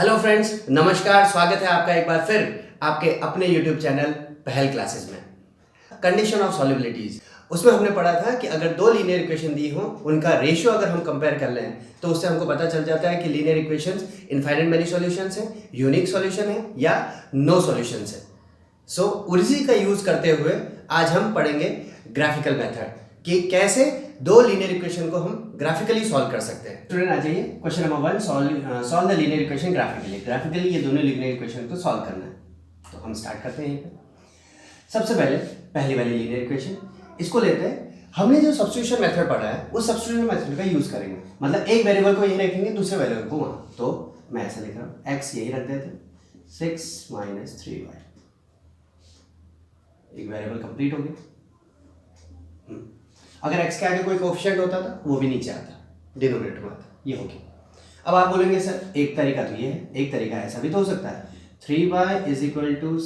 Hello friends, नमस्कार। स्वागत है आपका एक बार फिर आपके अपने YouTube चैनल पहल क्लासेस में। कंडीशन ऑफ सॉल्युबिलिटीज, उसमें हमने पढ़ा था कि अगर दो लीनियर इक्वेशन दी हो, उनका रेशियो अगर हम कंपेयर कर लें तो उससे हमको पता चल जाता है कि linear equations infinite many solutions है, यूनिक सॉल्यूशन है या नो सॉल्यूशंस है। सो उसी का यूज करते हुए आज हम पढ़ेंगे ग्राफिकल मेथड कि कैसे दो लीनियर इक्वेशन को हम ग्राफिकली सॉल्व कर सकते हैं। स्टूडेंट आ जाइए, question number 1, solve the linear equation graphically ये दोनों लीनियर इक्वेशन को सॉल्व करना है। तो हम स्टार्ट करते हैं। यहीं पे सबसे पहले पहली वाली लीनियर इक्वेशन इसको लेते हैं। हमने जो सब्स्टिट्यूशन मेथड पढ़ा है उस सब्स्टिट्यूशन मेथड का यूज करेंगे, मतलब एक वेरिएबल को यही रखेंगे, दूसरे वेरिएबल को वहां। तो मैं ऐसा लिख रहा हूं, x यही रख देते, 6 - 3y, एक वेरिएबल कंप्लीट हो गया। अगर x के आगे कोई कोएफिशिएंट होता था वो भी नीचे आता, डिनोमिनेटर में आता, ये हो गया। अब आप बोलेंगे सर एक तरीका तो ये है, एक तरीका ऐसा भी तो हो सकता है, 3y =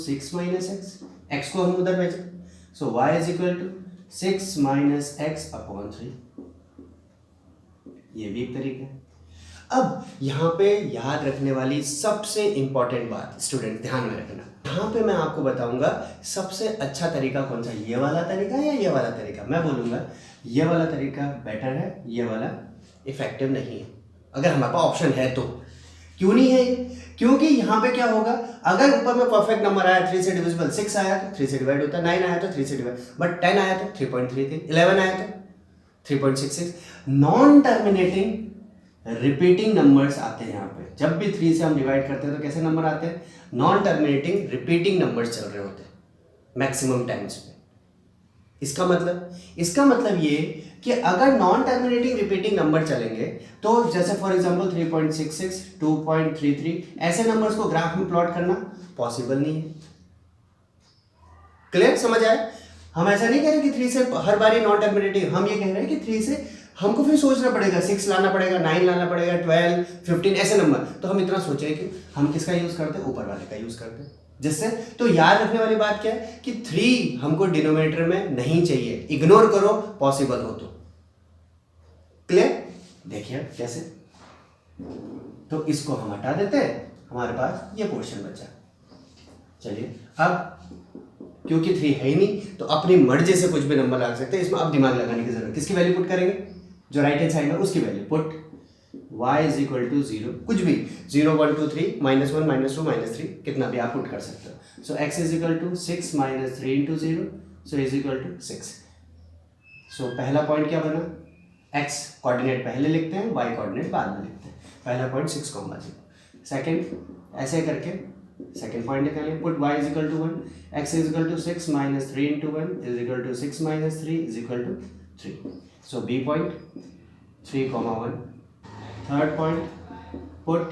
6 - x, x को हम उधर भेजें, सो y = 6 - x/3, ये भी एक तरीका है। अब यहाँ पे याद रखने वाली सबसे इंपॉर्टेंट बात स्टूडेंट ध्यान में रखना, यहाँ पे मैं आपको बताऊंगा सबसे अच्छा तरीका कौन सा, ये वाला तरीका या ये वाला तरीका। मैं बोलूंगा ये वाला तरीका बेटर है, ये वाला इफेक्टिव नहीं है, अगर हमारे पास ऑप्शन है तो। क्यों नहीं है? क्योंकि यहाँ पे क्या होगा, अगर ऊपर में परफेक्ट नंबर आया, 3 से डिविजिबल 6 आया तो 3 से डिवाइड होता, 9 आया तो 3 से डिवाइड, बट 10 आया तो 3.33, 11 आया तो 3.66। नॉन टर्मिनेटिंग रिपीटिंग नंबर्स आते हैं यहाँ पे। जब भी 3 से हम डिवाइड करते हैं तो कैसे नंबर आते हैं? नॉन टर्मिनेटिंग रिपीटिंग नंबर्स चल रहे होते हैं मैक्सिमम टाइम्स पे। इसका मतलब ये कि अगर नॉन टर्मिनेटिंग रिपीटिंग नंबर चलेंगे तो जैसे फॉर एग्जांपल 3.66, 2.33 ऐसे नंबर्स को ग्राफ में प्लॉट करना पॉसिबल नहीं है। क्लियर? समझ आए? हम ऐसा नहीं कह रहे कि 3 से हर बारी नॉन टर्मिनेटिंग, हम ये कह रहे हैं कि 3 से हमको फिर सोचना पड़ेगा, 6 लाना पड़ेगा, 9 लाना पड़ेगा, 12, 15 ऐसे नंबर। तो हम इतना सोचे कि हम किसका यूज करते हैं, ऊपर वाले का यूज करते हैं। जिससे तो याद रखने वाली बात क्या है कि 3 हमको डिनोमिनेटर में नहीं चाहिए, इग्नोर करो पॉसिबल हो तो। क्लियर? देखिए कैसे, तो इसको हम हटा देते हैं, हमारे पास ये पोर्शन बचा। चलिए अब क्योंकि 3 है ही नहीं तो अपनी मर्जी से कुछ भी नंबर लगा सकते हैं, इसमें अब दिमाग लगाने की जरूरत। किसकी वैल्यू पुट करेंगे? जो राइट हैंड साइड में उसकी वैल्यू पुट, y = 0, कुछ भी 0, 1, 2, 3, -1, -2, -3 कितना भी आप पुट कर सकते हो। सो x = 6 - 3 × 0, सो = 6। सो पहला पॉइंट क्या बना, x कोऑर्डिनेट पहले लिखते हैं, y कोऑर्डिनेट बाद में लिखते हैं। पहला पॉइंट 6, 0। सेकंड ऐसे करके सेकंड पॉइंट निकालें, पुट y = 1, x = 6 - 3 × 1 = 6 - 3 = 3। सो b point 3, 1। Third point put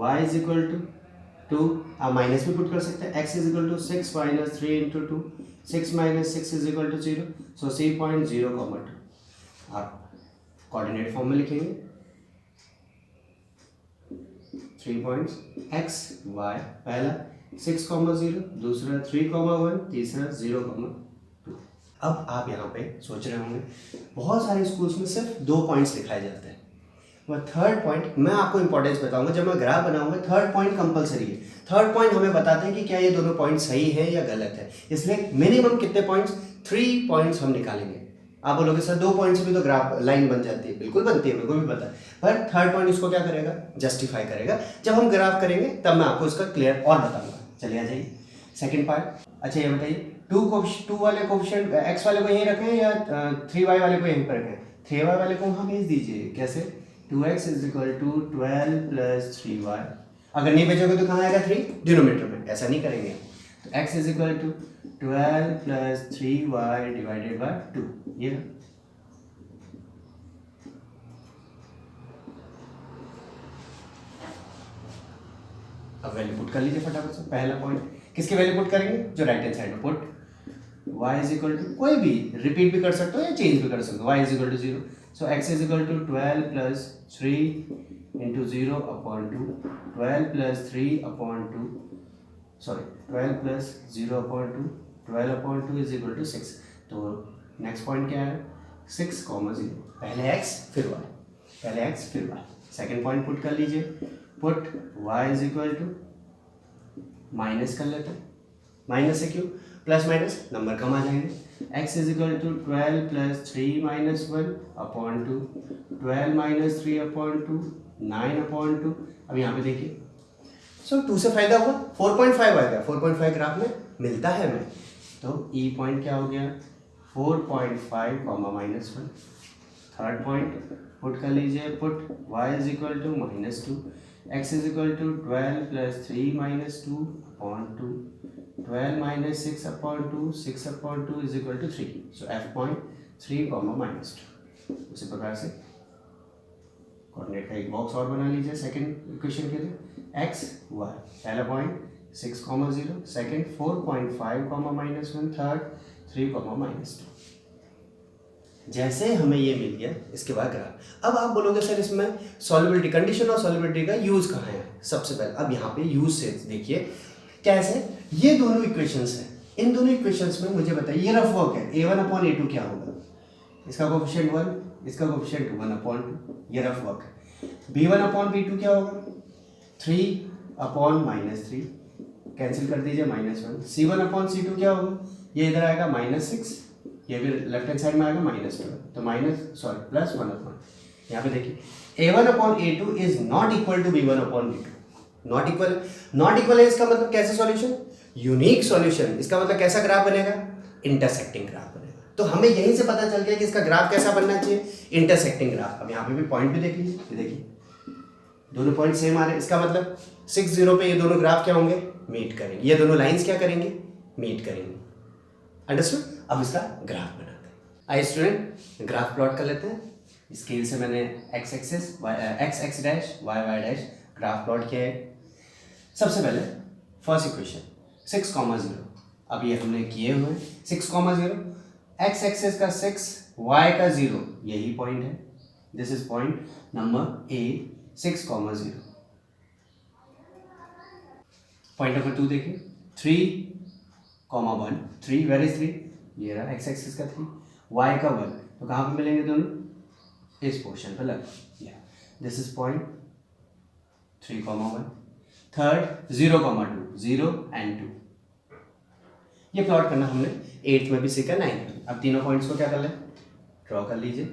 y = 2, आप माइनस भी पुट कर सकते हैं, x = 6 - 3 × 2, 6 - 6 = 0, सो c पॉइंट 0, 2 आप कोऑर्डिनेट फॉर्म में लिखेंगे। 3 पॉइंट्स x y, पहला 6, 0, दूसरा 3, 1, तीसरा 0, 2। अब आप यहाँ पे सोच रहे होंगे बहुत सारे स्कूल्स में सिर्फ 2 पॉइंट्स लिखाए जाते हैं, वह थर्ड पॉइंट मैं आपको इंपॉर्टेंस बताऊंगा। जब मैं ग्राफ बनाऊंगा थर्ड पॉइंट कंपलसरी है। थर्ड पॉइंट हमें बताते हैं कि क्या ये दोनों पॉइंट सही है या गलत है, इसलिए मिनिमम कितने पॉइंट्स, 3 पॉइंट्स हम निकालेंगे। आप बोलोगे सर 2 पॉइंट से भी तो ग्राफ लाइन बन जाती है, बिल्कुल बनती है, मेरे को भी पता है, पर थर्ड पॉइंट इसको क्या करेगा, जस्टिफाई करेगा। जब हम ग्राफ करेंगे तब मैं आपको इसका क्लियर और बताऊंगा। चलिए आ जाइए सेकेंड पार्ट। अच्छा ये बताइए 2 वाले कोएफिशिएंट x वाले को यहीं रखें या 3y वाले को यहीं पर रखें? 3y वाले को वहाँ भेज दीजिए। कैसे? 2x = 12 + 3y। अगर नहीं भेजोगे तो कहाँ आएगा 3? डिनोमिनेटर में। ऐसा नहीं करेंगे तो x = 12 + 3y / 2, ये ना। अब वैल्यू पुट कर लीजिए फटाफट से। पहला पॉइंट किसकी वैल्यू पुट करेंगे? जो राइट हैंड साइड में पुट, y = कोई भी रिपीट भी कर सकते हो या चेंज भी कर सकते हो, y = 0, सो x = 12 + 3 × 0/2, 12 + 3/2, सॉरी 12 + 0/2, 12/2 = 6। तो नेक्स्ट पॉइंट क्या है? 6, 0, पहले x फिर y, पहले x फिर y। सेकेंड पॉइंट पुट कर लीजिए, put y is equal to, minus कर लेते हैं, माइनस से क्यों, प्लस माइनस नंबर कम आ जाएंगे, x is equal to 12 plus 3 minus 1 upon 2, 12 minus 3 upon 2, 9 upon 2। अब यहाँ पे देखिए, सो 2 से फायदा हुआ, 4.5 आ गया, 4.5 ग्राफ में मिलता है हमें, तो ई पॉइंट क्या हो गया, 4.5 comma minus 1। Third point put कर लीजिए, put y is equal to minus 2, x is equal to 12 plus 3 minus 2 upon 2, 12 minus 6 upon 2, 6 upon 2 is equal to 3। So f point 3 comma minus 2। उसी प्रकार से कोऑर्डिनेट का एक बॉक्स और बना लीजिए सेकंड इक्वेशन के लिए, x y, पहला point 6 comma 0, second 4.5 comma minus 1, third 3 comma minus 2। जैसे हमें ये मिल गया, इसके बाद ग्राफ। अब आप बोलोगे सर इसमें सॉल्युबिलिटी, कंडीशन और सॉल्युबिलिटी का यूज कहाँ है। सबसे पहले अब यहाँ पे यूज से देखिए कैसे, ये दोनों इक्वेशंस हैं, इन दोनों इक्वेशंस में मुझे बताइए, ये रफ वर्क है, a1 अपॉन a2 क्या होगा, इसका कोफिशिएंट 1, इसका कोफिशिएंट 1 अपॉन 2, ये रफ वर्क है। b1 अपॉन b2 क्या होगा, 3 अपॉन माइनस 3, कैंसिल कर दीजिए माइनस 1, c1 अपॉन c2 क्या होगा, ये इधर आएगा माइनस 6, ये भी लेफ्ट हैंड साइड में आएगा माइनस 2, तो प्लस 1 अपॉन, यहाँ पे देखिए a1 upon a2 is not equal to b1 upon b2, not equal है, इसका मतलब कैसे सॉल्यूशन, यूनिक सॉल्यूशन। इसका मतलब कैसा ग्राफ बनेगा, इंटरसेक्टिंग ग्राफ बनेगा। तो हमें यहीं से पता चल गया कि इसका ग्राफ कैसा बनना चाहिए, इंटरसेक्टिंग ग्राफ। अब यहाँ पे भी पॉइंट भी देख लीजिए, ये देखिए दोनों पॉइंट सेम आ रहे हैं, इसका मतलब 6 0 पे ये दोनों ग्राफ क्या होंगे, मीट करेंगे, ये दोनों लाइंस क्या करेंगे, मीट करेंगे। अंडरस्टूड। अब इसका ग्राफ बनाते हैं। आइए स्टूडेंट ग्राफ प्लॉट कर लेते हैं। स्केल से मैंने x axis x dash y dash graph plot किया है। सबसे पहले फर्स्ट इक्वेशन 6, 0, अब ये हमने किए हुए हैं 6, 0, x एक्सिस का 6, y का 0, यही पॉइंट है, this is point number A 6, 0। Point number 2 देखिए 3, 1, 3, वेर इज 3, ये रहा x एक्सिस का 3, y का 1, तो कहाँ पे मिलेंगे दोनों, इस पोर्शन पे लग, this is point 3, 1। Third 0, 2, 0 and 2, ये प्लॉट करना हमने 8th में भी सीखा, 9th में। अब तीनों पॉइंट्स को क्या कर ले, ड्रॉ कर लीजिए।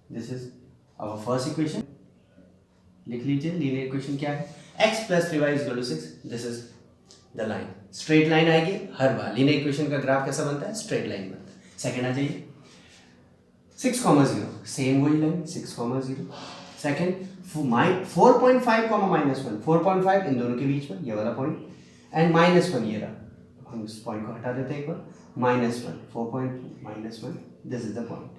This is our first equation, लिख लीजिए लीनियर इक्वेशन क्या है, x plus 3y is equal to 6, this is the line, straight line आएगी हर बार। लीनियर इक्वेशन का ग्राफ कैसा बनता है, स्ट्रेट लाइन बनता है। सेकंड आ जाइए 6, 0, सेम वही लाइन 6, 0। सेकंड 4.5 माइनस 1, 4.5 इन दोनों के बीच में ये वाला पॉइंट, एंड माइनस 1 ये रहा, हम इस पॉइंट को हटा देते हैं एक बार, -1, 4.1, this is the point.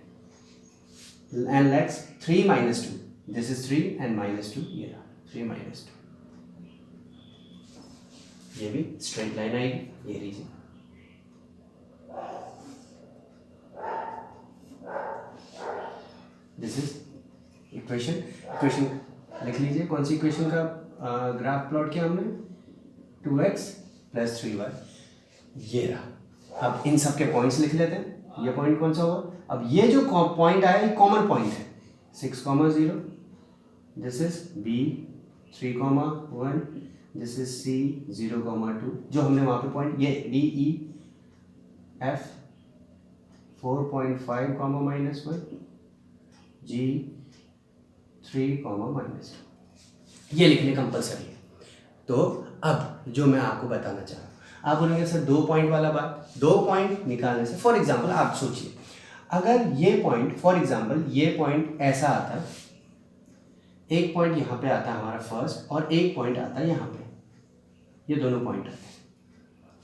And let's 3, -2, this is 3 and -2 ये रहा, 3, -2, ये भी स्ट्रेट लाइन आएगी, ये रीजन। दिस इज इक्वेशन लिख लीजिए, कौन सी इक्वेशन का ग्राफ प्लॉट किया हमने, 2x प्लस 3y, ये रहा। अब इन सब के पॉइंट्स लिख लेते हैं, ये पॉइंट कौन सा हुआ, अब ये जो पॉइंट आया ये कॉमन पॉइंट है, 6, 0, this is b 3, 1, this is c 0, 2, जो हमने वहाँ पे पॉइंट, ये d e f 4.5 -1, g 3, -2, ये लिखने कंपलसरी है। तो अब जो मैं आपको बताना चाह रहा हूँ, आप बोलेंगे सर 2 पॉइंट वाला बात, 2 पॉइंट निकालने से, फॉर एग्जांपल आप सोचिए अगर ये पॉइंट, फॉर एग्जांपल ये पॉइंट ऐसा आता, एक पॉइंट यहाँ पे आता है हमारा फर्स्ट, और एक पॉइंट आता है यहाँ पे, ये दोनों पॉइंट आते हैं,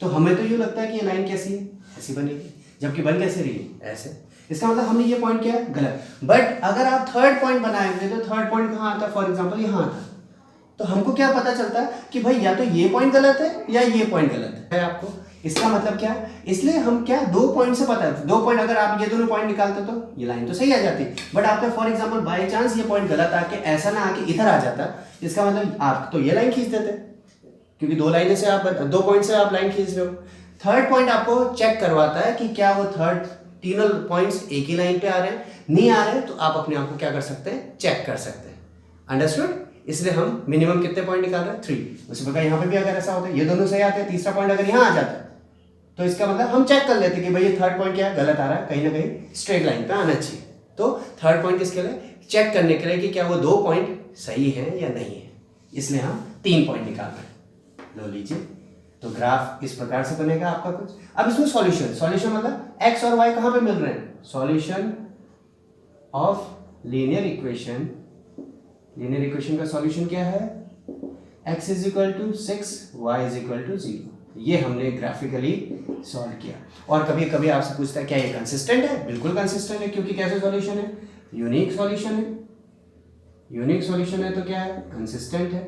तो हमें तो यूँ लगता है कि ये लाइन कैसी है, ऐसी बनेगी, जबकि बन कैसे रही है, ऐसे। इसका मतलब हमने ये पॉइंट किया है गलत। बट अगर आप थर्ड पॉइंट बनाएंगे तो थर्ड पॉइंट कहाँ आता है, फॉर एग्जांपल यहाँ आता है, तो हमको क्या पता चलता है कि भाई या तो ये पॉइंट गलत है या ये पॉइंट गलत है आपको। इसका मतलब क्या है, इसलिए हम क्या 2 पॉइंट से पता है, 2 पॉइंट अगर आप ये दोनों पॉइंट निकालते तो ये लाइन तो सही आ जाती, बट आपका फॉर एग्जांपल बाय चांस ये पॉइंट गलत आके ऐसा ना आके इधर आ जाता, इसका मतलब आप तो ये लाइन खींच देते, क्योंकि 2 लाइनें से आप 2 पॉइंट से आप लाइन खींच रहे हो। थर्ड पॉइंट आपको चेक करवाता है कि क्या वो थर्ड तीनों पॉइंट्स एक ही लाइन पे आ रहे हैं, नहीं आ रहे हैं तो आप अपने आप को क्या कर सकते हैं, चेक कर सकते हैं। अंडरस्टूड? इसलिए हम मिनिमम कितने पॉइंट निकाल रहे हैं, 3। उसी प्रकार यहाँ पे भी अगर ऐसा होता है, ये दोनों सही आते हैं, तीसरा पॉइंट अगर यहाँ आ जाता है तो इसका मतलब हम चेक कर लेते हैं कि भाई ये थर्ड पॉइंट क्या है, गलत आ रहा है, कहीं ना कहीं स्ट्रेट लाइन पे आना चाहिए। तो थर्ड पॉइंट किसके लिए, चेक करने के लिए कि क्या वो 2 पॉइंट सही है या नहीं है, इसलिए हम 3 पॉइंट निकाल रहे हैं। लो लीजिए, तो ग्राफ इस प्रकार से बनेगा आपका कुछ। अब इसमें सॉल्यूशन मतलब एक्स और वाई कहाँ पे मिल रहे हैं, सॉल्यूशन ऑफ लीनियर इक्वेशन का सॉल्यूशन क्या है, x is equal to 6, y is equal to 0। ये हमने ग्राफिकली सॉल्व किया। और कभी कभी आपसे पूछता है क्या ये कंसिस्टेंट है, बिल्कुल कंसिस्टेंट है, क्योंकि कैसे सॉल्यूशन है, यूनिक सॉल्यूशन है। यूनिक सॉल्यूशन है तो क्या है, कंसिस्टेंट है।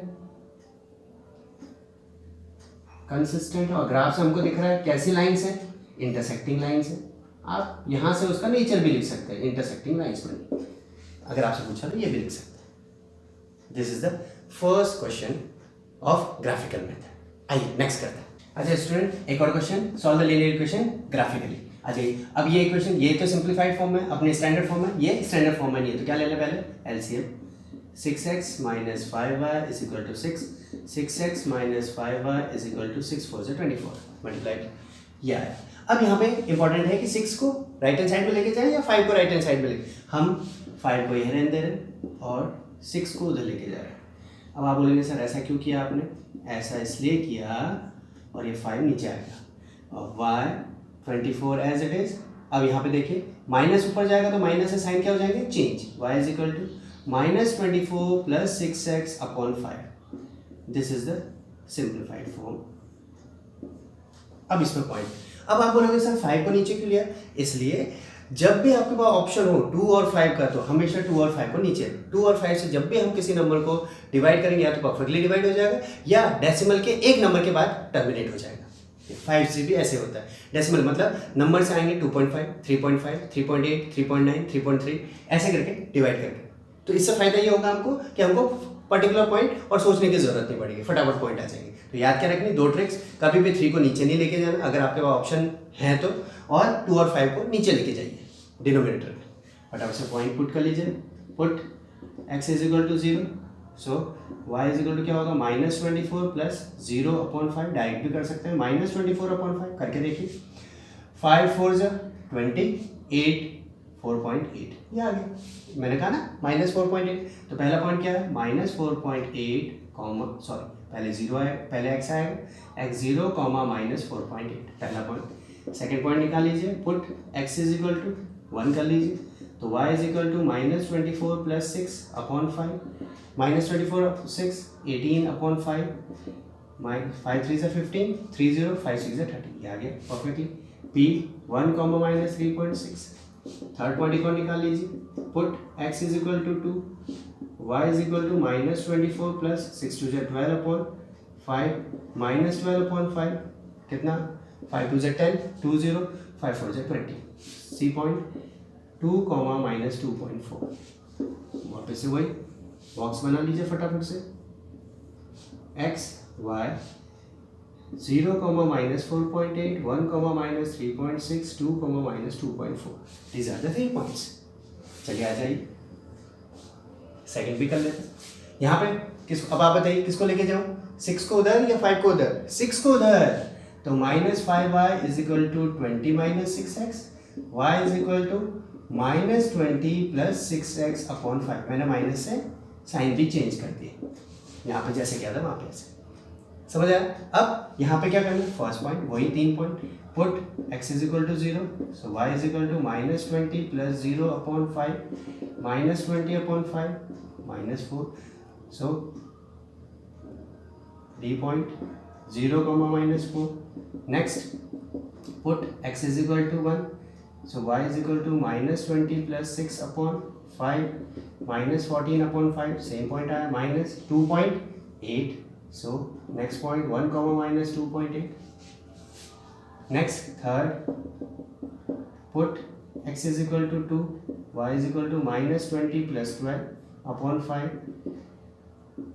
कंसिस्टेंट और ग्राफ से हमको दिख रहा है कैसी लाइंस है, इंटरसेक्टिंग लाइंस है। आप यहां से उसका नेचर भी लिख सकते हैं, इंटरसेक्टिंग लाइंस बनी। अगर आपसे पूछा तो ये भी लिख सकते हैं। This is the first question of graphical method. आइए नेक्स्ट करते हैं। अच्छा स्टूडेंट, एक और question, solve the linear equation graphically. अच्छा अब ये इक्वेशन, ये तो सिंप्लीफाइड फॉर्म में, अपने स्टैंडर्ड फॉर्म में, ये स्टैंडर्ड फॉर्म में नहीं है, तो क्या ले लें पहले, LCM. 6x minus 5y is equal to 6, 6x minus 5y is equal to 6 4 24 multiplied, ये आया। अब यहाँ पे इंपॉर्टेंट है कि 6 को राइट हैंड साइड में लेके जाएं या 5 को राइट हैंड साइड में लेके, हम 5 को यहाँ रहने दे रहे हैं और 6 को उधर लेके जा रहे हैं। अब आप बोलेंगे सर ऐसा क्यों किया आपने, ऐसा इसलिए किया और ये 5 नीचे आएगा और y 24 एज इट इज। अब यहाँ पे देखिए माइनस ऊपर जाएगा तो माइनस से साइन क्या हो जाएंगे, change, y is equal to -24 plus 6x upon 5. This is the simplified form. अब इसमें पॉइंट, अब आप बोलोगे सर 5 को नीचे क्यों लिया, इसलिए जब भी आपके पास ऑप्शन हो 2 और 5 का तो हमेशा 2 और 5 को नीचे, 2 और 5 से जब भी हम किसी नंबर को डिवाइड करेंगे या तो परफेक्टली डिवाइड हो जाएगा या डेसिमल के एक नंबर के बाद टर्मिनेट हो जाएगा। 5 से भी ऐसे होता है, डेसिमल मतलब नंबर से आएंगे 2.5, 3.5, 3.8, 3.9, 3.3 ऐसे करके डिवाइड करके। तो इससे फायदा ये होगा हमको कि हमको पर्टिकुलर पॉइंट और सोचने की जरूरत नहीं पड़ेगी, फटाफट पॉइंट आ जाएंगे। तो याद क्या रखनी, 2 ट्रिक्स, कभी भी 3 को नीचे नहीं लेके जाना अगर आपके पास ऑप्शन है तो, और 2 और 5 को नीचे लेके जाइए डिनोमिनेटर में। फटाफट से पॉइंट पुट कर लीजिए, put x is equal to 0, so y is equal to क्या होगा, -24 प्लस 0/5, डायरेक्ट भी कर सकते हैं, -24/5 करके देखिए, 5 4 जा 28, 4.8 ये आ गया। मैंने कहा ना -4.8, तो पहला पॉइंट क्या है, -4.8 कॉमा, सॉरी पहले 0 आएगा, पहले x आएगा, x0 कॉमा -4.8 पहला पॉइंट। सेकंड पॉइंट निकाल लीजिए, put x is equal to 1 कर लीजिए, तो y is equal to -24 plus 6/5, -24 6 18/5, 5 3 से 15, 3 0 5 6 30, ये आ गया perfectly. p 1 comma -3.6। Third point equal निकाल लीजिए, put x is equal to 2, y is equal to -24 plus 6 2 12/5, -12/5 कितना, 5 2 10, 2 0, 5 4 20, सी पॉइंट 2 कॉमा -2.4। वापस से वही बॉक्स बना लीजिए फटाफट से, x y 0, -4.8, 1, -3.6, 2, -2.4, these are the 3 points। चलिए आ जाइए, सेकंड भी कर लेते हैं। यहाँ पे किस, अब आप बताइए किसको लेके जाऊँ, 6 को उधर या 5 को उधर, 6 को उधर, तो -5y is equal to 20 - 6x, y is equal to -20 plus 6x/5। मैंने माइनस से साइन भी चेंज कर दिए, यहाँ पे जैसे किया था वहाँ पे ऐसे, समझ आया। अब यहाँ पे क्या करना है, फर्स्ट पॉइंट वही 3 point, put x is equal to 0, so y is equal to -20 plus 0/5, -20/5 -4, so d point 0, -4। Next put x is equal to 1, so y is equal to -20 plus 6/5 -14/5, same point आया, -2.8, so next point 1, -2.8. next third put x is equal to 2, y is equal to -20 plus 12/5,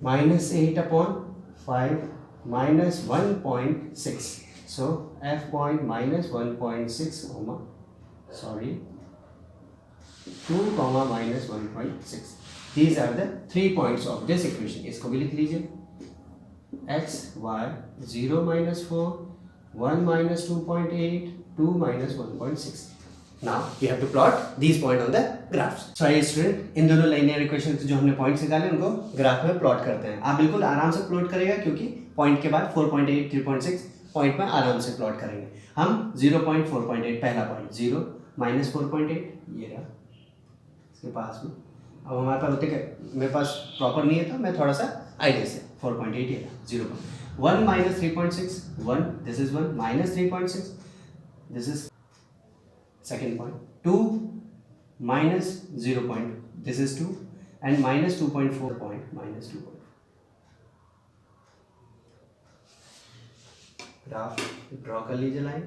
-8/5 -1.6, So f point minus 1.6 comma 2 comma minus 1.6. These are the 3 points of this equation. इसको भी लिख लीजिए, x y 0 minus 4 1 minus 2.8 2 minus 1.6. Now we have to plot these points on the graphs. So आइए student, इन दोनों linear equation जो हमने points निकाले उनको ग्राफ में प्लॉट करते हैं. आप बिल्कुल आराम से प्लॉट करेगा क्योंकि पॉइंट के बाद 4.8 3.6 पॉइंट में आराम से प्लॉट करेंगे. हम 0.4.8 पहला पॉइंट 0 minus 4.8 ये रहा इसके पास में. अब हमारे पास होते क्या, मेरे पास प्रॉपर नहीं है तो मैं थोड़ा सा आइडिया से 4.8 ये रहा 0. 1 minus 3.6 1, this is 1 minus 3.6 this is second point. 2 minus 0 point this is 2 and minus 2.4 point minus 2.4. Graph draw कर लीजिए line.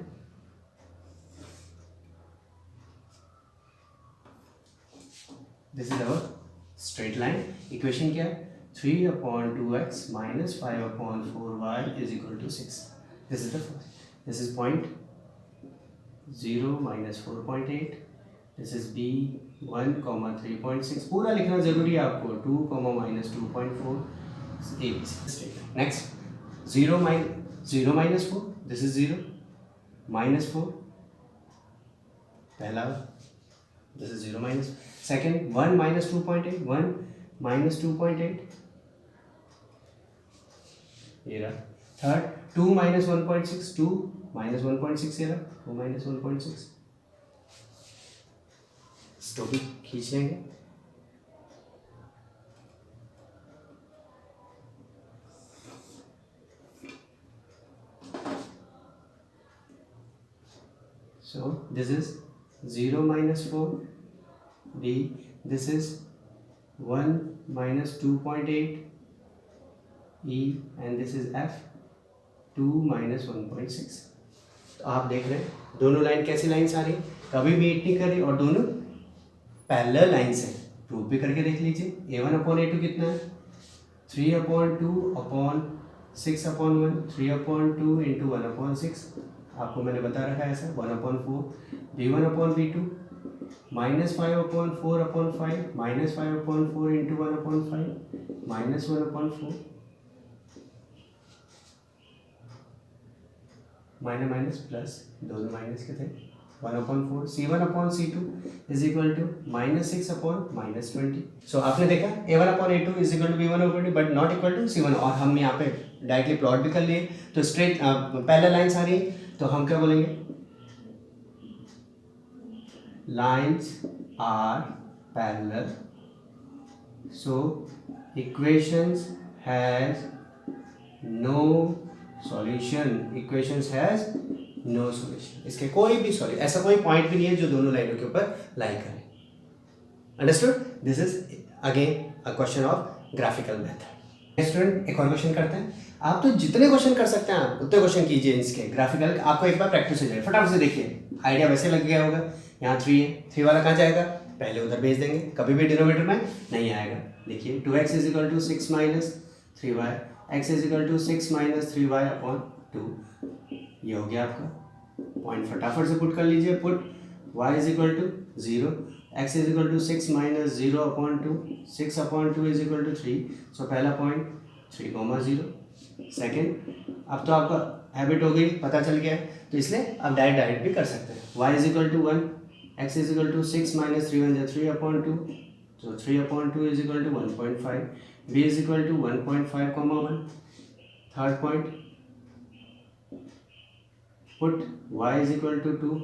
This is our straight line. Equation क्या है, 3/2x minus 5/4y is equal to 6. This is the first. This is point 0 minus 4.8. This is b 1 comma 3.6. पूरा लिखना जरूरी है आपको. 2 comma minus 2.4 ABC. Next 0 minus 4. This is 0 minus 4 पहला. This is 0 minus. Second 1 minus 2.8 1 minus 2.8 ये रहा. Third 2 minus 1.6 2 minus 1.6 ये रहा 2 minus 1.6. इसको भी खींच लेंगे. So this is 0 minus 4 b. This is 1 minus 2.8 e and this is f 2 minus 1.6. तो आप देख रहे हैं दोनों लाइन कैसी लाइन्स आ रही है, कभी मीट नहीं कर रही और दोनों पैरेलल लाइन्स हैं. प्रूफ भी करके देख लीजिए. a1/a2 कितना है, 3/2/6/1 3/2 into 1/6. आपको मैंने बता रखा है ऐसा 1/4 b1/b2 minus 5/4/5 minus 5/4 into 1/5 minus 1/4 minus plus दोनों माइनस के थे 1/4 c1/c2 is equal to -6/-20. सो आपने देखा a1/a2 is equal to b1/b2 but not equal to c1. और हम यहाँ पे डायरेक्टली प्लॉट भी कर लिए तो स्ट्रेट पैरेलल लाइन्स आ रही है तो हम क्या बोलेंगे, lines are parallel so equations has no solution. Equations has no solution. इसके कोई भी सॉल्यूशन, ऐसा कोई पॉइंट भी नहीं है जो दोनों लाइनों के ऊपर लाई करे. Understood. This is again a question of graphical method. Student एक और क्वेश्चन करते हैं. आप तो जितने क्वेश्चन कर सकते हैं आप उतने क्वेश्चन कीजिए इसके ग्राफिकल. आपको एक बार प्रैक्टिस हो जाए. फटाफट से देखिए, आइडिया वैसे लग गया होगा. यहाँ 3 है, 3 वाला कहाँ जाएगा, पहले उधर भेज देंगे, कभी भी डिनोमिनेटर में नहीं आएगा. देखिए 2x is equal to 6 minus 3y, x is equal to 6 minus 3y upon 2. ये हो गया आपका पॉइंट. फटाफट से पुट कर लीजिए. Put y is equal to 0, x is equal to 6 minus 0 upon 2, 6/2 is equal to 3. सो पहला पॉइंट 3,0. सेकेंड, अब तो आपका हैबिट हो गई, पता चल गया है तो इसलिए आप डायरेक्ट भी कर सकते हैं. y is equal to 1, x is equal to 6 minus 3 1 is 3/2. So 3/2 is equal to 1.5. b is equal to 1.5 comma 1. Third point, put y is equal to 2,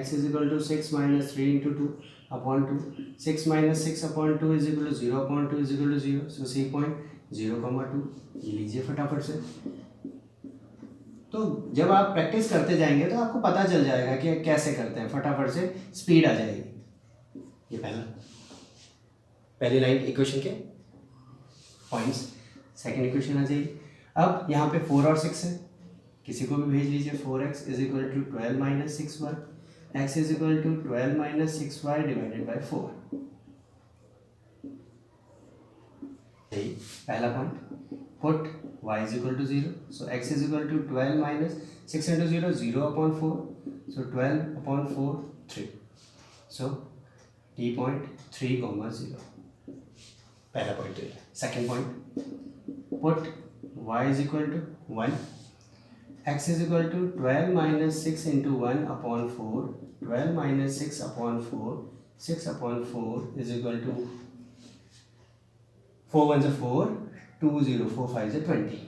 x is equal to 6 minus 3 into 2 upon 2. 6 minus 6/2 is equal to 0/2 is equal to 0. So c point 0,2 ये लीजिए फटाफट से. तो जब आप practice करते जाएंगे तो आपको पता चल जाएगा कि कैसे करते हैं. फटाफट से स्पीड आ जाएगी. ये पहली लाइन इक्वेशन के पॉइंट्स. सेकंड इक्वेशन आ जाएगी. अब यहाँ पे 4 और 6 है, किसी को भी भेज लीजिए. 4x is equal to 12 minus 6y, x is equal to 12 minus 6y divided by 4. पहला point, put y is equal to 0, so x is equal to 12 minus 6 into 0 0/4, so 12/4 3, so t point 3, 0. पहला point तो ये। Second point, put y is equal to 1, x is equal to 12 minus 6 into 1/4, 12 minus 6/4, 6/4 is equal to 4 1s are 4, 2 0 4 5 is 20.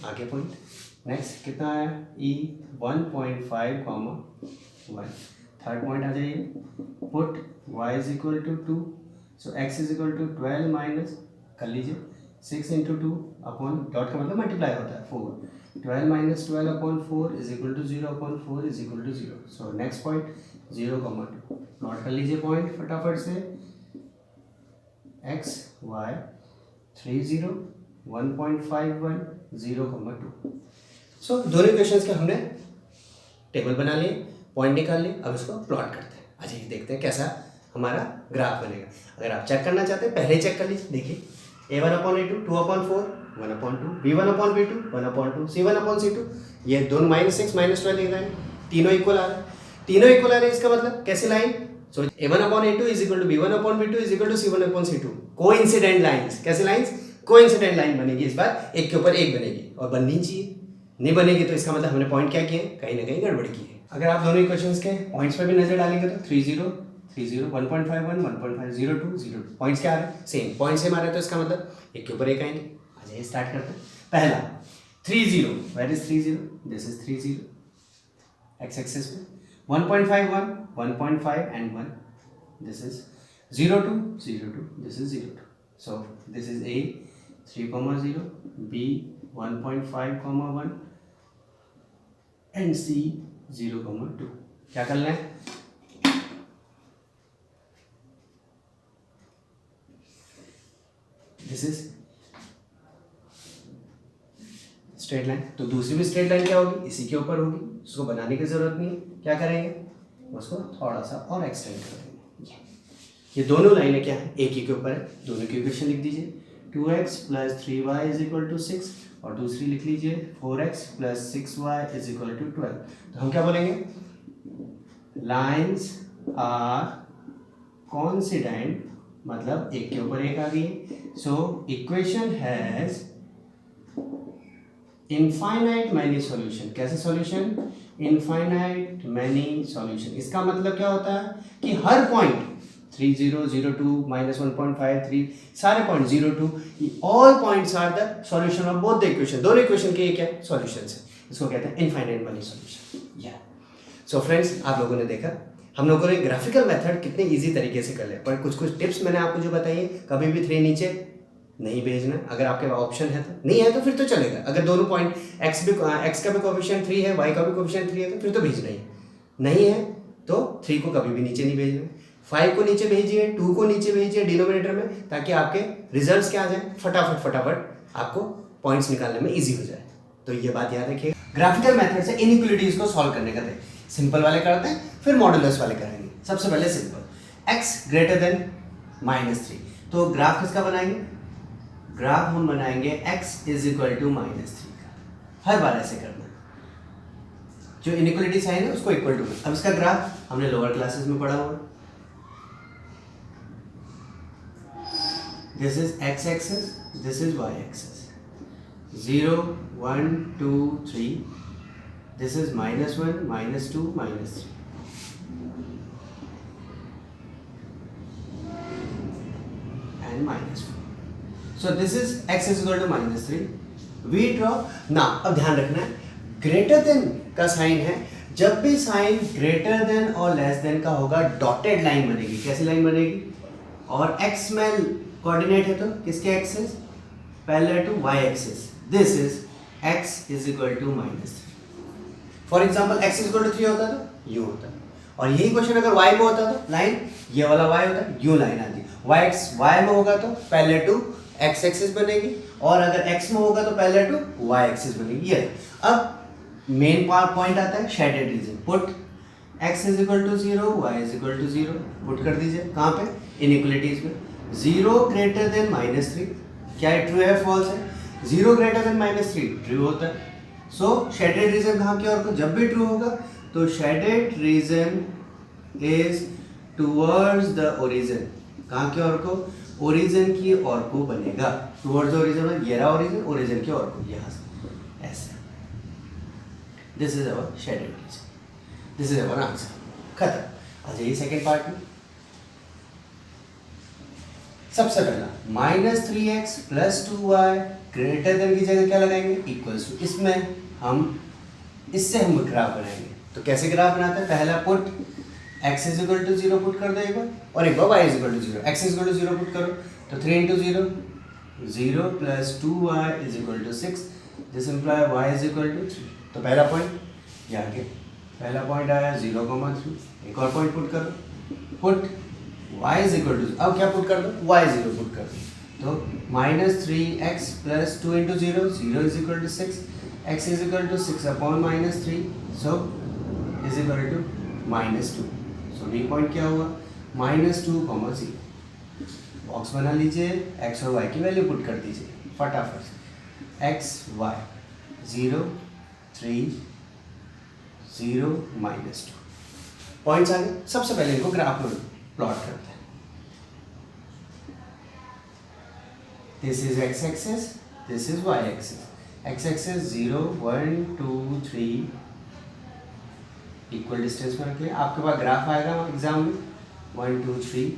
आगे point next कितना आया e 1.5, 1. Third point आ जाइए, put y is equal to 2, so x is equal to 12 minus कर लीजिए 6 into 2 upon dot का मतलब multiply होता है 4, 12 minus 12/4 is equal to 0/4 is equal to 0. So next point 0,2 note कर लीजिए पॉइंट फटाफट से, x y 30 1.51 0,2. सो दोनों इक्वेशंस के हमने टेबल बना लिए, पॉइंट निकाल लिए. अब इसको प्लॉट करते हैं. अच्छा ये देखते हैं कैसा हमारा ग्राफ बनेगा. अगर आप चेक करना चाहते हैं पहले चेक कर लीजिए. देखिए a1/a2 2/4 1/2, b1/b2 1/2, c1/c2. ये दोनों -6 -12 लिख रहे हैं, तीनों इक्वल आ रहे हैं. तीनों इक्वल आ रहे हैं इसका मतलब कैसी line. So a1/a2 is equal to b1/b2 is equal to c1/c2. Coincident lines. कैसी लाइंस. कोइंसिडेंट लाइन बनेगी. इस बार एक के ऊपर एक बनेगी और बननी चाहिए. नहीं बनेगी तो इसका मतलब हमने पॉइंट क्या किए, कहीं ना कहीं गड़बड़ की है. अगर आप दोनों इक्वेशंस के पॉइंट्स पे भी नजर डालेंगे तो 30 30 1.51 1.5 02 02 पॉइंट्स क्या आ रहे हैं, सेम पॉइंट सेम आ रहे हैं. तो इसका मतलब एक के ऊपर एक आएंगे. अच्छा ये स्टार्ट करते हैं. पहला 30, where is 30, this is 30 x axis पे. 1.51 1.5 and 1, this is 02 02, this is 02. So this is a 3,0, b 1.5, 1 and c 0,2. क्या करना है, दिस इज स्ट्रेट लाइन. तो दूसरी भी स्ट्रेट लाइन क्या होगी, इसी के ऊपर होगी. उसको बनाने की जरूरत नहीं है. क्या करेंगे, उसको थोड़ा सा और एक्सटेंड कर देंगे. ये दोनों लाइनें क्या है, एक ही के ऊपर है. दोनों की इक्वेशन लिख दीजिए. 2x + 3y = 6 और दूसरी लिख लीजिए 4x + 6y = 12. तो हम क्या बोलेंगे, लाइन्स आर कॉन्सिडेंट, मतलब एक के ऊपर एक आ गई. So equation has infinite many solution. कैसे सॉल्यूशन, इनफाइनाइट मैनी सॉल्यूशन. इसका मतलब क्या होता है कि हर पॉइंट 30 02 -1.5 3 सारे point 02, all points are the solution of both the equation. दोनों इक्वेशन के क्या सॉल्यूशंस है. इसको कहते हैं इनफाइनाइट मैनी सॉल्यूशन. या सो फ्रेंड्स, आप लोगों ने देखा हम लोगों ने ग्राफिकल मेथड कितने इजी तरीके से कर लिया. पर कुछ कुछ टिप्स मैंने आपको जो बताई है, कभी भी 3 नीचे नहीं भेजना. अगर आपके पास ऑप्शन है तो, नहीं है तो फिर तो चलेगा. अगर दोनों पॉइंट x का भी कोएफिशिएंट 3 है, y का भी कोएफिशिएंट 3 है तो फिर तो भेजना ही. नहीं है तो 3 को कभी भी नीचे नहीं भेजना. 5 को नीचे भेजिए, 2 को नीचे भेजिए डिनोमिनेटर में, ताकि आपके रिजल्ट्स क्या आ जाए, फटाफट आपको पॉइंट्स निकालने में इजी हो जाए. तो ये बात याद रखिएगा. ग्राफिकल मेथड से इनइक्वालिटीज को सॉल्व करने का थे. सिंपल वाले करते हैं, फिर मॉडुलस वाले करेंगे. सबसे पहले सिंपल, x > -3. तो ग्राफ किसका बनाएंगे, ग्राफ हम बनाएंगे x = -3 का. हर बार ऐसे करना है. जो इनइक्वालिटी साइन है उसको इक्वल टू. अब इसका ग्राफ हमने लोअर क्लासेस में पढ़ा हुआ. This is x axis, this is y axis. 0 1 2 3, this is -1 -2 -3. and -4. So this is x = -3. We draw. now अब ध्यान रखना है, ग्रेटर देन का साइन है. जब भी साइन ग्रेटर देन और लेस देन का होगा, डॉटेड लाइन बनेगी. कैसी लाइन बनेगी, और x में कोऑर्डिनेट है तो किसके axis, parallel to y axis. This is x = -3. For example x = 3 होता तो यू होता, और यही क्वेश्चन अगर y में होता तो लाइन ये वाला y होता, यू लाइन आती. y में होगा तो पैरेलल टू x एक्सिस बनेगी, और अगर x में होगा तो पैरेलल टू y एक्सिस बनेगी. ये अब मेन पॉइंट आता है shaded region. Put x = 0 y = 0 put कर दीजिए. कहाँ पे, इनइक्वालिटीज में. 0 > -3 क्या है, ट्रू है फॉल्स है. 0 > -3 ट्रू होता है. सो शेडेड रीजन कहाँ की ओर को, जब भी ट्रू होगा तो shaded region is towards the origin, कहाँ की ओर को, ओरिजिन की ओर को बनेगा, टुवर्ड्स द ओरिजिन में ये रहा ओरिजिन, ओरिजिन की ओर को यहाँ से ऐसे, this is our shaded region, this is our answer, खत्म। आ जाइए सेकेंड पार्ट में। सबसे पहला -3x + 2y ग्रेटर देन की जगह क्या लगाएंगे, इक्वल्स टू, इसमें हम इससे हम ग्राफ बनाएंगे। तो कैसे ग्राफ बनाते हैं, पहला पुट x = 0 पुट कर दो एक बार, और एक बार y = 0, x = 0 पुट करो, तो 3 × 0 0 + 2y = 6, दिस इम्प्लाई y = 3। तो पहला पॉइंट ये आ गया, पहला पॉइंट आया 0,3। एक और पॉइंट पुट करो, पुट y = 0, अब क्या पुट कर दो, y 0 पुट कर दो, तो -3x + 2 × 0 0 = 6, x = 6/-3, so is equal to -2। So D point क्या होगा, -2,0। बॉक्स बना लीजिए, x और y की वैल्यू पुट कर दीजिए फटाफट से, x y 0 3 0 -2 पॉइंट्स आ गए। सबसे पहले इनको ग्राफ में प्लॉट करते हैं। This is x axis, this is y axis. x axis 0 1 2 3 equal distance में रखिए, आपके पास ग्राफ आएगा एग्जाम में 1 2 3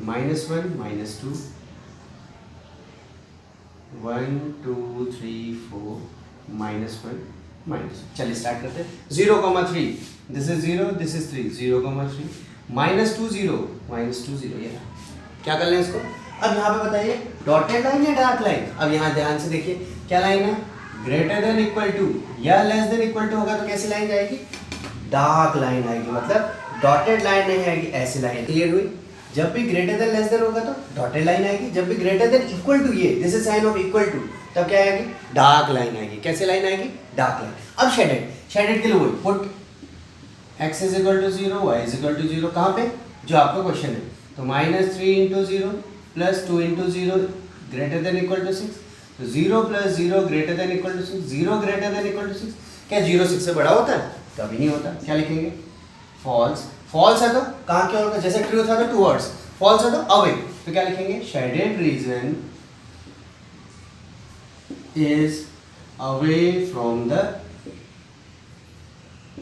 -1 -2 1 2 3 4 -1 -2। चलिए स्टार्ट करते हैं। 0,3, दिस इज 0, दिस इज 3, 0,3 -2 0 -2 0, ये क्या कर लें इसको। अब यहाँ पे बताइए डॉटेड लाइन या डार्क लाइन। अब यहाँ ध्यान से देखिए क्या लाइन है, ग्रेटर देन इक्वल टू या लेस देन इक्वल टू होगा तो कैसी लाइन जाएगी, डार्क लाइन आएगी, मतलब डॉटेड लाइन नहीं आएगी, ऐसी लाइन। क्लियर हुई। जब भी ग्रेटर देन लेस देन होगा तो डॉटेड लाइन आएगी, जब भी ग्रेटर देन इक्वल टू, ये this is sign of equal to, तब क्या आएगी, डार्क लाइन आएगी। कैसी लाइन आएगी, डार्क लाइन। अब शेडेड, शेडेड के लिए वही पुट x = 0 y = 0, कहाँ पे, जो आपका क्वेश्चन है, तो -3 × 0 + 2 × 0 ग्रेटर देन इक्वल टू 6, तो 0 + 0 greater than equal to 6, 0 greater than equal to 6। क्या 0 6 से बड़ा होता है, कभी नहीं होता। क्या लिखेंगे, फॉल्स। फॉल्स है तो कहाँ क्या होगा, जैसे ट्रू था तो टुवर्ड्स, फॉल्स है तो अवे, तो क्या लिखेंगे, shaded region is away from the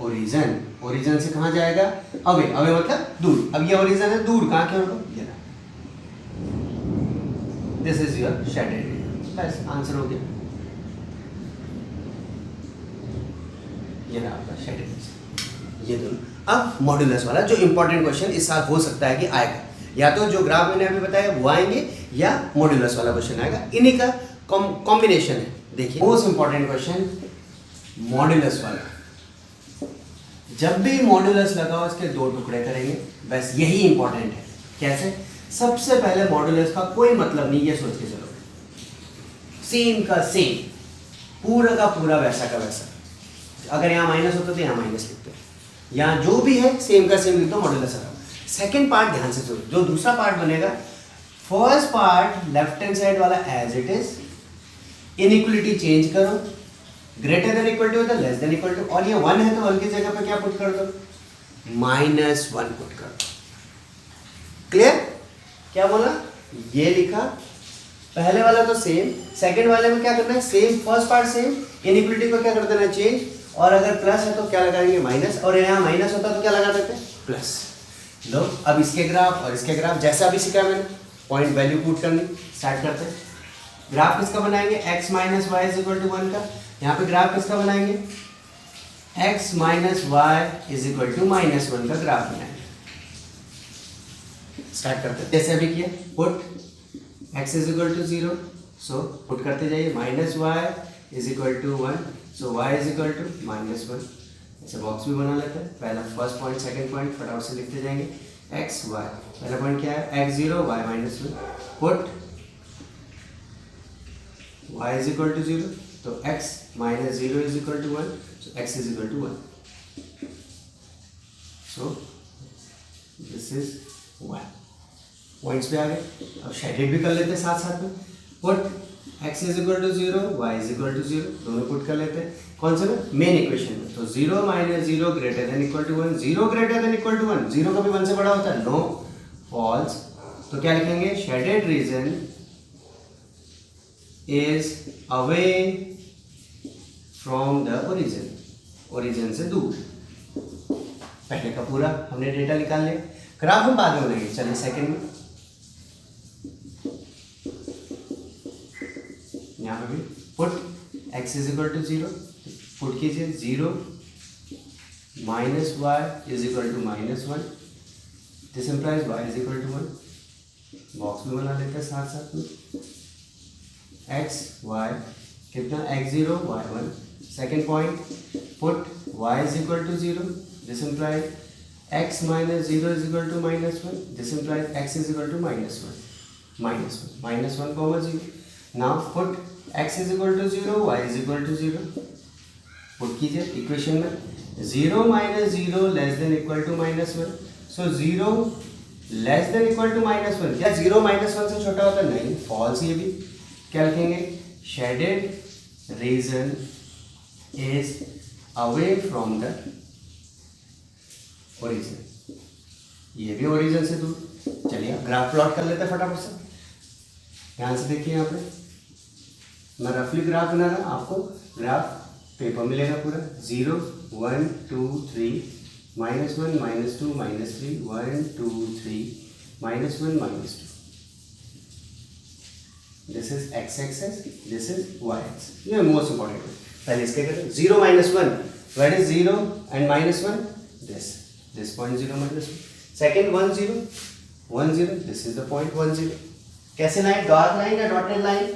origin. Origin से कहाँ जाएगा, अवे, अवे मतलब दूर। अब ये ओरिजिन है दूर, कहाँ क्या होगा, ये रहा, this is your shaded region. बस आंसर हो गया, ये रहा आपका शेडेड रीजन, ये दोनों। अब मॉड्यूलस वाला जो इंपॉर्टेंट क्वेश्चन इस साल हो सकता है कि आएगा, या तो जो ग्राफ मैंने अभी बताया वो आएंगे, या मॉड्यूलस वाला क्वेश्चन आएगा, इन्हीं का कॉम्बिनेशन है। देखिए मोस्ट इंपॉर्टेंट क्वेश्चन मॉड्यूलस वाला, जब भी मॉड्यूलस लगा उसके 2 टुकड़े करेंगे, बस यही इंपॉर्टेंट है। कैसे, सबसे पहले मॉड्यूलस का कोई मतलब नहीं, ये सोच के चलो, सेम का सेम, पूरा का पूरा वैसा का वैसा। अगर यहाँ माइनस होता तो यहाँ माइनस लिखते, यहाँ जो भी है सेम का सेम लिख दो, मॉड्यूलस आ रहा। सेकेंड पार्ट ध्यान से सुनो, जो दूसरा पार्ट बनेगा, first part left hand side वाला as it is, inequality change करो, ग्रेटर देन इक्वल टू होता है, लेस देन इक्वल टू, और ये 1 है तो 1 की जगह पे क्या पुट कर दो, -1 पुट कर दो। क्लियर, क्या बोला, ये लिखा, पहले वाला तो सेम, सेकंड वाले में क्या करना है, same, first part same, inequality को क्या कर देना, चेंज, और अगर प्लस है तो क्या लगाएंगे, माइनस, और यहाँ माइनस होता तो क्या लगा देते हैं, प्लस। लो अब इसके ग्राफ और इसके ग्राफ जैसा अभी सीखा मैंने, पॉइंट वैल्यू पुट करनी, स्टार्ट करते हैं। ग्राफ किसका बनाएंगे, x - y = 1 का। यहाँ पे ग्राफ किसका बनाएंगे, x - y = -1 का ग्राफ बनाएंगे। स्टार्ट करते हैं, जैसे अभी किया, पुट x = 0, सो पुट करते जाइए, -y = 1, सो y = -1। ऐसे बॉक्स भी बना लेते हैं, पहला फर्स्ट पॉइंट, सेकंड पॉइंट फटाफट से लिखते जाएंगे, x y, पहला पॉइंट क्या है, x 0 y -1, पुट y = 0, तो x - 0 = 1, so x = 1, so this is 1। Points पे आ गए। अब शेडेड भी कर लेते हैं साथ साथ में, put x is equal to 0, y is equal to 0, दोनों पुट कर लेते हैं कौन से में, मेन इक्वेशन में। तो 0 minus 0 greater than equal to 1, 0 greater than equal to 1, 0 कभी 1 से बड़ा होता है, नो, फॉल्स। तो क्या लिखेंगे, shaded region is away from the origin, origin से दूर। पहले का पूरा हमने डेटा निकाल लिया, ग्राफ हम बाद में बनाएंगे। चलिए सेकंड में, यहाँ पे भी put x is equal to 0, put कीजिए 0 minus y is equal to -1, this implies y is equal to 1। Box में बना लेते हैं साथ साथ में, x y कितना, x0 y1। Second point, put y is equal to 0, this implies x minus 0 is equal to -1, this implies x is equal to -1 comma 0। Now put x is equal to 0, y is equal to 0, put कीजिए equation में, 0 minus 0 less than equal to -1। So 0 less than equal to -1, क्या 0 -1 से छोटा होता है, नहीं, false. ये भी क्या लिखेंगे, shaded region is away from the origin, ये भी ओरिजिन से दूर। चलिए ग्राफ प्लॉट कर लेते हैं फटाफट से, ध्यान से देखिए। यहाँ पे मैं रफली ग्राफ बना रहा हूँ, आपको ग्राफ पेपर में लेना पूरा, 0 1 2 3 -1 -2 -3 1 2 3 -1 -2, this is x axis, this is y axis. ये मोस्ट इंपॉर्टेंट है, पहले इसके करते हैं। 0 -1, what is 0 and -1, this point 0 -1। Second 1 0 1 0, this is the point 1 0। कैसे लाइन, डार्क लाइन या डॉटेड लाइन,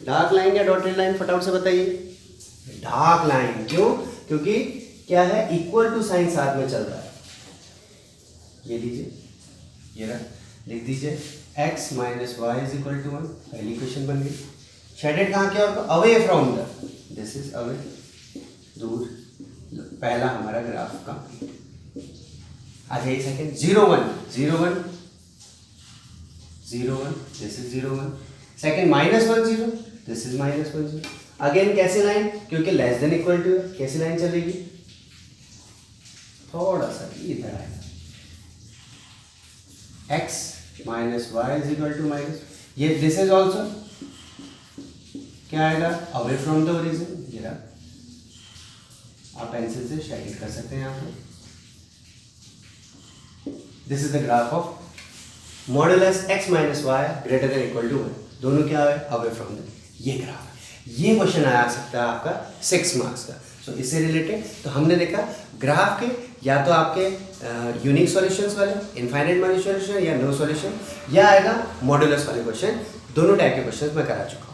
डार्क लाइन या डॉटेड लाइन, फटाफट से बताइए। डार्क लाइन, क्यों, क्योंकि क्या है, इक्वल टू साइन साथ में चल रहा है। ये लीजिए, ये रहा, लिख दीजिए x minus y is equal to 1, पहली इक्वेशन बन गई। शेडेड कहाँ क्या होगा, away from the, this is away, दूर, पहला हमारा ग्राफ का। आ जाइए second, 0 1 0 1 0 1, this is 0 1। Second -1 0, this is -1 0। Again कैसे लाइन, क्योंकि लेस देन इक्वल टू है, कैसे लाइन चलेगी, थोड़ा सा इधर आएगा, x minus y is equal to minus, ये दिस इज ऑल्सो क्या आएगा, अवे फ्रॉम द ओरिजिन। ये रहा, आप पेंसिल से शेड कर सकते हैं यहाँ पे। This is the graph of modulus x minus y greater than equal to 1, दोनों क्या है, अवे फ्रॉम द, ये ग्राफ। ये क्वेश्चन आ सकता है आपका 6 मार्क्स का। सो इससे रिलेटेड तो हमने देखा ग्राफ के या तो आपके यूनिक सॉल्यूशंस वाले, इनफाइनाइट सॉल्यूशन या नो सॉल्यूशन, या आएगा मॉडुलस वाले क्वेश्चन। दोनों टाइप के क्वेश्चन मैं करा चुका हूँ।